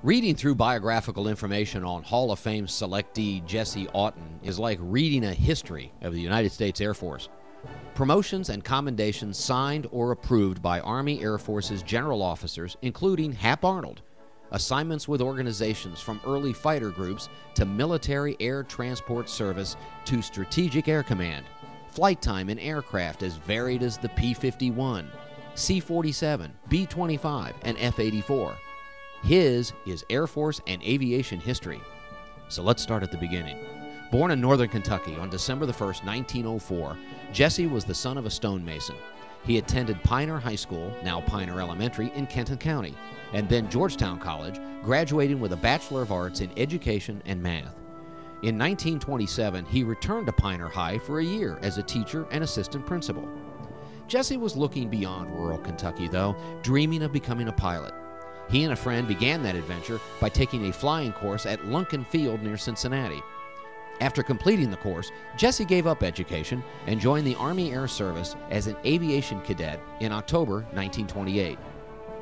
Reading through biographical information on Hall of Fame selectee Jesse Auton is like reading a history of the United States Air Force. Promotions and commendations signed or approved by Army Air Force's general officers, including Hap Arnold. Assignments with organizations from early fighter groups to military air transport service to strategic air command. Flight time in aircraft as varied as the P-51, C-47, B-25, and F-84. His is Air Force and aviation history. So let's start at the beginning. Born in northern Kentucky on December 1, 1904, Jesse was the son of a stonemason. He attended Pioneer High School, now Pioneer Elementary, in Kenton County, and then Georgetown College, graduating with a Bachelor of Arts in Education and Math. In 1927, he returned to Pioneer High for a year as a teacher and assistant principal. Jesse was looking beyond rural Kentucky, though, dreaming of becoming a pilot. He and a friend began that adventure by taking a flying course at Lunkin Field near Cincinnati. After completing the course, Jesse gave up education and joined the Army Air Service as an aviation cadet in October 1928.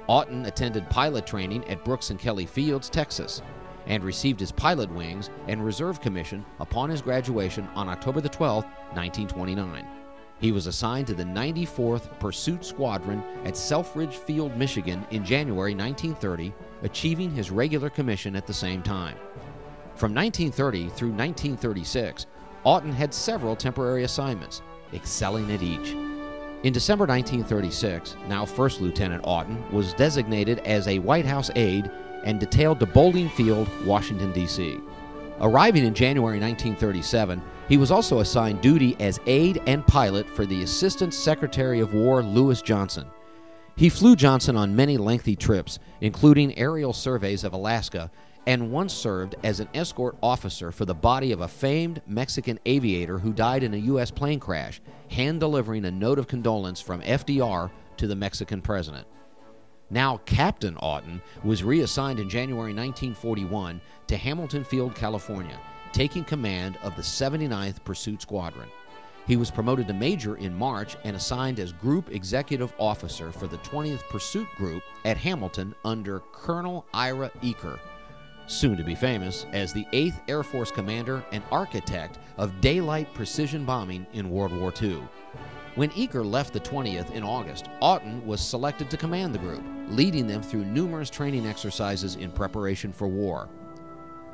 Auton attended pilot training at Brooks and Kelly Fields, Texas, and received his pilot wings and reserve commission upon his graduation on October 12, 1929. He was assigned to the 94th Pursuit Squadron at Selfridge Field, Michigan in January 1930, achieving his regular commission at the same time. From 1930 through 1936, Auton had several temporary assignments, excelling at each. In December 1936, now First Lieutenant Auton was designated as a White House aide and detailed to Bowling Field, Washington, D.C. Arriving in January 1937, he was also assigned duty as aide and pilot for the Assistant Secretary of War Lewis Johnson. He flew Johnson on many lengthy trips, including aerial surveys of Alaska, and once served as an escort officer for the body of a famed Mexican aviator who died in a U.S. plane crash, hand-delivering a note of condolence from FDR to the Mexican president. Now Captain Auton was reassigned in January 1941 to Hamilton Field, California, taking command of the 79th Pursuit Squadron. He was promoted to Major in March and assigned as Group Executive Officer for the 20th Pursuit Group at Hamilton under Colonel Ira Eaker, soon to be famous as the 8th Air Force Commander and architect of daylight precision bombing in World War II. When Eaker left the 20th in August, Auton was selected to command the group, leading them through numerous training exercises in preparation for war.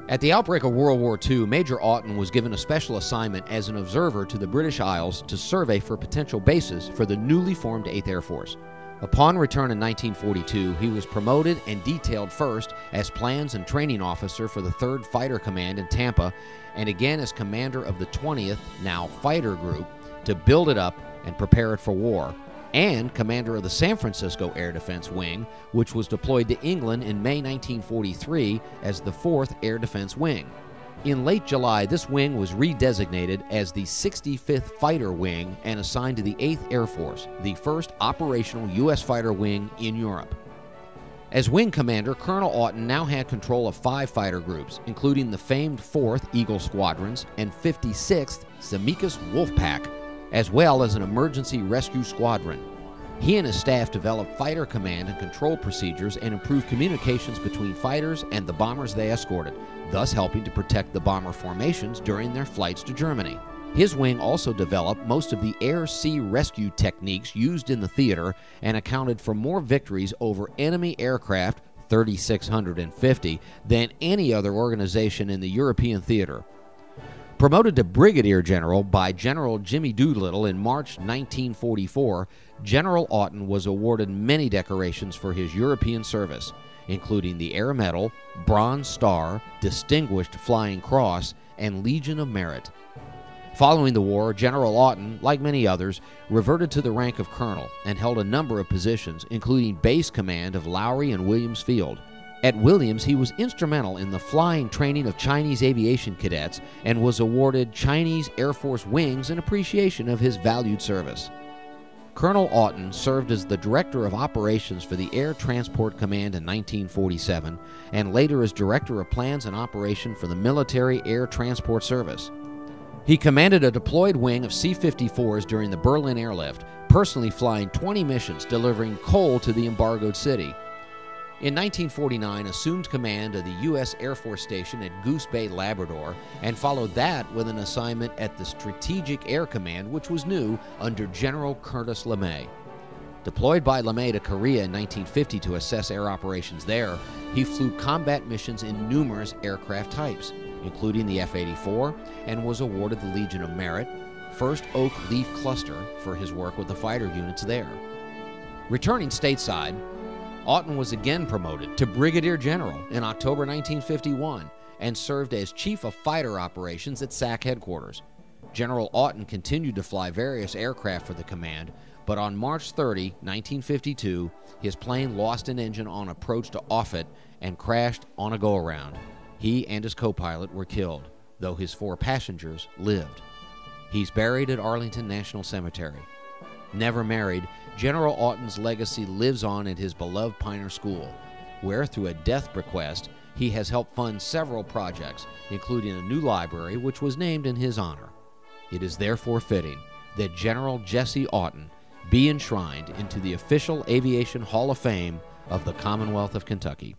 At the outbreak of World War II, Major Auton was given a special assignment as an observer to the British Isles to survey for potential bases for the newly formed 8th Air Force. Upon return in 1942, he was promoted and detailed first as Plans and Training Officer for the 3rd Fighter Command in Tampa, and again as commander of the 20th, now Fighter Group, to build it up and prepare it for war, and commander of the San Francisco Air Defense Wing, which was deployed to England in May 1943 as the 4th Air Defense Wing. In late July, this wing was redesignated as the 65th Fighter Wing and assigned to the 8th Air Force, the first operational U.S. fighter wing in Europe. As wing commander, Colonel Auton now had control of 5 fighter groups, including the famed 4th Eagle Squadrons and 56th Zemeckis Wolfpack, as well as an emergency rescue squadron. He and his staff developed fighter command and control procedures and improved communications between fighters and the bombers they escorted, thus helping to protect the bomber formations during their flights to Germany. His wing also developed most of the air-sea rescue techniques used in the theater and accounted for more victories over enemy aircraft, 3,650, than any other organization in the European theater. Promoted to Brigadier General by General Jimmy Doolittle in March 1944, General Auton was awarded many decorations for his European service, including the Air Medal, Bronze Star, Distinguished Flying Cross, and Legion of Merit. Following the war, General Auton, like many others, reverted to the rank of colonel and held a number of positions, including base command of Lowry and Williams Field. At Williams, he was instrumental in the flying training of Chinese aviation cadets and was awarded Chinese Air Force wings in appreciation of his valued service. Colonel Auton served as the Director of Operations for the Air Transport Command in 1947 and later as Director of Plans and Operation for the Military Air Transport Service. He commanded a deployed wing of C-54s during the Berlin airlift, personally flying 20 missions delivering coal to the embargoed city. In 1949, assumed command of the U.S. Air Force Station at Goose Bay, Labrador, and followed that with an assignment at the Strategic Air Command, which was new under General Curtis LeMay. Deployed by LeMay to Korea in 1950 to assess air operations there, he flew combat missions in numerous aircraft types, including the F-84, and was awarded the Legion of Merit, 1st Oak Leaf Cluster, for his work with the fighter units there. Returning stateside, Auton was again promoted to Brigadier General in October 1951 and served as Chief of Fighter Operations at SAC headquarters. General Auton continued to fly various aircraft for the command, but on March 30, 1952, his plane lost an engine on approach to Offutt and crashed on a go-around. He and his co-pilot were killed, though his 4 passengers lived. He's buried at Arlington National Cemetery. Never married, General Auton's legacy lives on at his beloved Pioneer School, where, through a death bequest, he has helped fund several projects, including a new library which was named in his honor. It is therefore fitting that General Jesse Auton be enshrined into the official Aviation Hall of Fame of the Commonwealth of Kentucky.